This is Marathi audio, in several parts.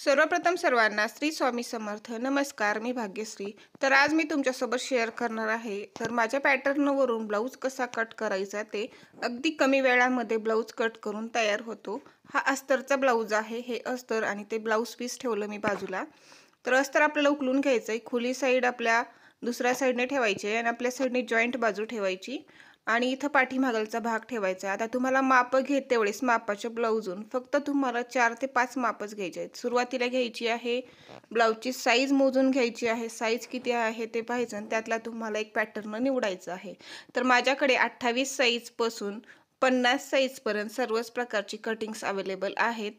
सर्वप्रथम सर्वांना श्री स्वामी समर्थ. नमस्कार, मी भाग्यश्री. तर आज मी तुमच्यासोबत शेअर करणार आहे. तर माझ्या पॅटर्नवरून ब्लाऊज कसा कट करायचा ते अगदी कमी वेळामध्ये ब्लाऊज कट करून तयार होतो. हा अस्तरचा ब्लाऊज आहे. हे अस्तर आणि ते ब्लाऊज पीस ठेवलं मी बाजूला. तर अस्तर आपल्याला उकलून घ्यायचं आहे. खुली साईड आपल्या दुसऱ्या साईडने ठेवायची आहे आणि आपल्या साईडने जॉईंट बाजू ठेवायची आणि इथं पाठीमागलचा भाग ठेवायचा आहे. आता तुम्हाला माप घेत तेवढेच मापाच्या ब्लाऊजून फक्त तुम्हाला 4 ते 5 मापच घ्यायचे आहेत. सुरुवातीला घ्यायची आहे ब्लाऊजची साईज मोजून घ्यायची आहे. साईज किती आहे ते पाहायचं आणि त्यातला तुम्हाला एक पॅटर्न निवडायचा आहे. तर माझ्याकडे 28 साईजपासून 50 साईजपर्यंत सर्वच प्रकारची कटिंग्स अवेलेबल आहेत.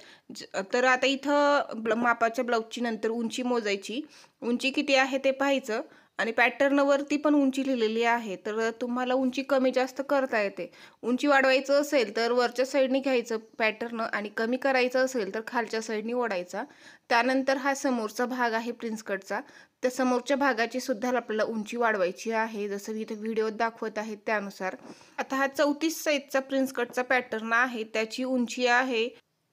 तर आता इथं मापाच्या ब्लाऊजची नंतर उंची मोजायची. उंची किती आहे ते पाहायचं आणि पॅटर्नवरती पण उंची लिहिलेली आहे. तर तुम्हाला उंची कमी जास्त करता येते. उंची वाढवायचं असेल तर वरच्या साईडने घ्यायचं पॅटर्न आणि कमी करायचं असेल तर खालच्या साईडने ओढायचा. त्यानंतर हा समोरचा भाग आहे प्रिन्स कटचा. त्या समोरच्या भागाची सुद्धा आपल्याला उंची वाढवायची आहे. जसं मी इथे व्हिडिओ दाखवत आहे त्यानुसार. आता हा 34 साईजचा प्रिन्स कटचा पॅटर्न आहे. त्याची उंची आहे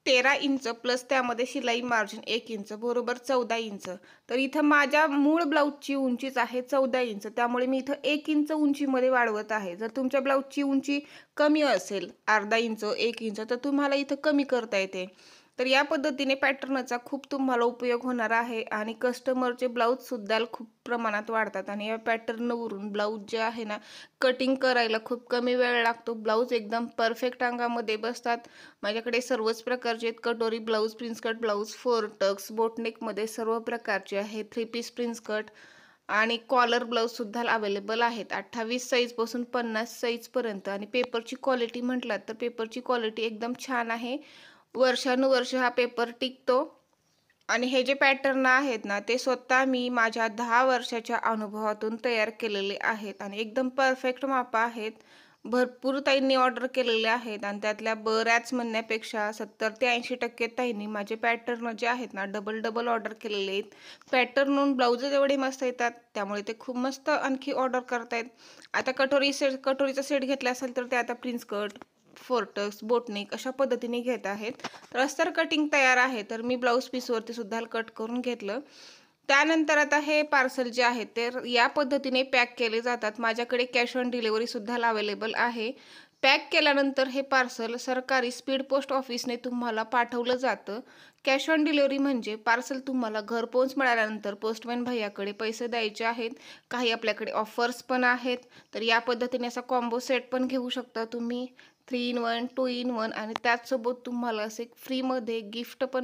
13 इंच प्लस त्यामध्ये शिलाई मार्जिन 1 इंच बरोबर 14 इंच. तर इथं माझ्या मूळ ब्लाऊजची उंचीच आहे 14 इंच. त्यामुळे मी इथं 1 इंच उंचीमध्ये वाढवत आहे. जर तुमच्या ब्लाऊजची उंची कमी असेल अर्धा इंच 1 इंच तर तुम्हाला इथं कमी करता येते. तर या पद्धतीने पॅटर्नचा खूप तुम्हाला उपयोग होणार आहे आणि कस्टमरचे ब्लाऊजसुद्धा खूप प्रमाणात वाढतात आणि या पॅटर्नवरून ब्लाऊज जे आहे ना कटिंग करायला खूप कमी वेळ लागतो. ब्लाऊज एकदम परफेक्ट अंगामध्ये बसतात. माझ्याकडे सर्वच प्रकारचे आहेत. कटोरी blouse, prince cut blouse, 4 tucks, बोटनेकमध्ये सर्व प्रकारचे आहे. 3 पीस प्रिन्स कट आणि कॉलर ब्लाऊजसुद्धा अवेलेबल आहेत. 28 साईजपासून 50 साईजपर्यंत आणि पेपरची क्वालिटी म्हटलात तर पेपरची क्वालिटी एकदम छान आहे. वर्षानुवर्ष हा पेपर टिकतो आणि हे जे पॅटर्न आहेत ना ते स्वतः मी माझ्या 10 वर्षाच्या अनुभवातून तयार केलेले आहेत आणि एकदम परफेक्ट माप आहेत. भरपूर ताईंनी ऑर्डर केलेले आहेत आणि त्यातल्या बऱ्याच म्हणण्यापेक्षा 70 ते 80% ताईंनी माझे पॅटर्न जे आहेत ना डबल ऑर्डर केलेले आहेत. पॅटर्न ब्लाऊजच एवढे मस्त येतात त्यामुळे ते खूप मस्त आणखी ऑर्डर करतायत. आता कटोरीचा सेट घेतला असेल तर ते आता प्रिन्स कट, 4 टक्स, बोटनेक अशा पद्धतीने घेत आहेत. तर अस्तर कटिंग तयार आहे. तर मी ब्लाऊज पीसवरती सुद्धा कट करून घेतलं. त्यानंतर आता हे पार्सल जे आहे ते या पद्धतीने पॅक केले जातात. माझ्याकडे कॅश ऑन डिलिव्हरी सुद्धा अवेलेबल आहे. पॅक केल्यानंतर हे पार्सल सरकारी स्पीड पोस्ट ऑफिसने तुम्हाला पाठवलं जातं. कॅश ऑन डिलिव्हरी म्हणजे पार्सल तुम्हाला घरपोच मिळाल्यानंतर पोस्टमॅन भैयाकडे पैसे द्यायचे आहेत. काही आपल्याकडे ऑफर्स पण आहेत. तर या पद्धतीने असा कॉम्बो सेट पण घेऊ शकता तुम्ही. 3 in 1, 2 in 1 आणि त्याचसोबत तुम्हाला असे फ्रीमध्ये गिफ्ट पण